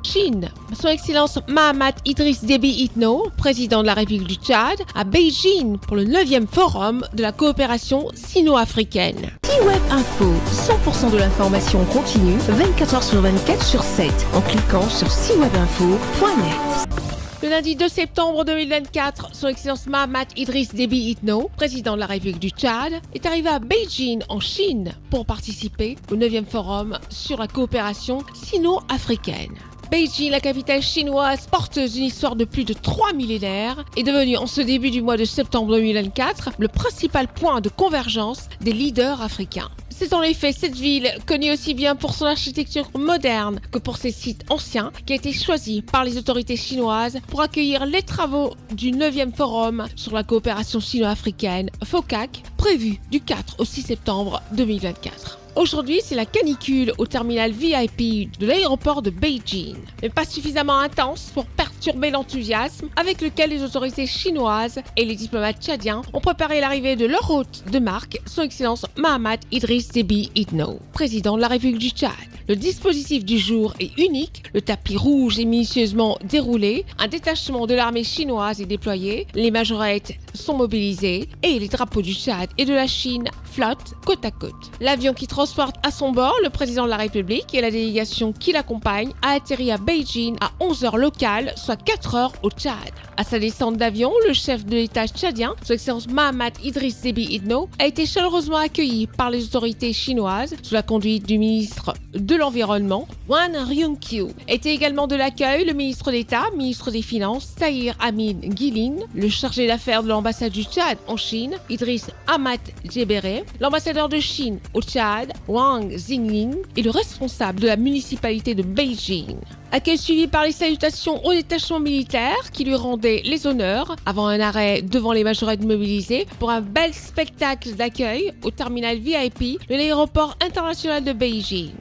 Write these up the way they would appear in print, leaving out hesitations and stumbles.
Chine. Son Excellence Mahamat Idriss Déby Itno, président de la République du Tchad, à Beijing pour le 9e forum de la coopération sino-africaine. C-Web Info, 100% de l'information continue, 24 h sur 24 sur 7, en cliquant sur cwebinfo.net. Le lundi 2 septembre 2024, son Excellence Mahamat Idriss Déby Itno, président de la République du Tchad, est arrivé à Beijing en Chine pour participer au 9e forum sur la coopération sino-africaine. Beijing, la capitale chinoise porteuse d'une histoire de plus de 3 millénaires, est devenue en ce début du mois de septembre 2024 le principal point de convergence des leaders africains. C'est en effet cette ville, connue aussi bien pour son architecture moderne que pour ses sites anciens, qui a été choisie par les autorités chinoises pour accueillir les travaux du 9e forum sur la coopération sino-africaine, FOCAC, prévu du 4 au 6 septembre 2024. Aujourd'hui, c'est la canicule au terminal VIP de l'aéroport de Beijing, mais pas suffisamment intense pour perturber l'enthousiasme avec lequel les autorités chinoises et les diplomates tchadiens ont préparé l'arrivée de leur hôte de marque, son Excellence Mahamat Idriss Déby Itno, président de la République du Tchad. Le dispositif du jour est unique, le tapis rouge est minutieusement déroulé, un détachement de l'armée chinoise est déployé, les majorettes sont mobilisées et les drapeaux du Tchad et de la Chine flottent côte à côte. L'avion qui transporte à son bord le président de la République et la délégation qui l'accompagne a atterri à Beijing à 11 h locales, soit 4 h au Tchad. À sa descente d'avion, le chef de l'État tchadien, son Excellence Mahamat Idriss Déby Itno, a été chaleureusement accueilli par les autorités chinoises sous la conduite du ministre de l'Environnement, Wang Ryungqiu. Était également de l'accueil le ministre d'État, ministre des Finances, Tahir Amin Guilin, le chargé d'affaires de l'ambassade du Tchad en Chine, Idriss Ahmad Djebere, l'ambassadeur de Chine au Tchad, Wang Xingling, et le responsable de la municipalité de Beijing. Accueil suivi par les salutations au détachement militaire qui lui rendait les honneurs avant un arrêt devant les majorettes mobilisées pour un bel spectacle d'accueil au terminal VIP de l'aéroport international de Beijing.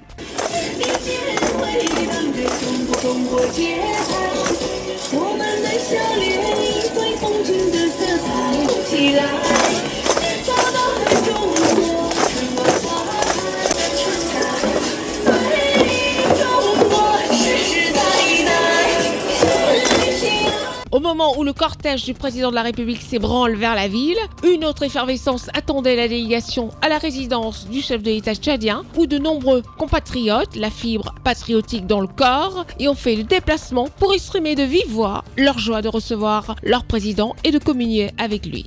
Au moment où le cortège du président de la République s'ébranle vers la ville, une autre effervescence attendait la délégation à la résidence du chef de l'État tchadien, où de nombreux compatriotes, la fibre patriotique dans le corps, y ont fait le déplacement pour exprimer de vive voix leur joie de recevoir leur président et de communier avec lui.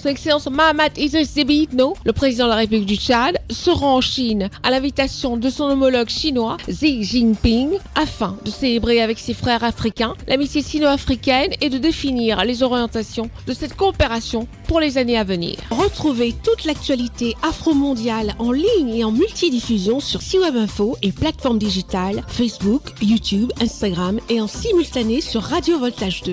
Son Excellence Mahamat Idriss Déby Itno, le président de la République du Tchad, se rend en Chine à l'invitation de son homologue chinois Xi Jinping afin de célébrer avec ses frères africains l'amitié sino-africaine et de définir les orientations de cette coopération pour les années à venir. Retrouvez toute l'actualité afro-mondiale en ligne et en multidiffusion sur C-Web Info et plateformes digitales Facebook, YouTube, Instagram et en simultané sur Radio Voltage 2.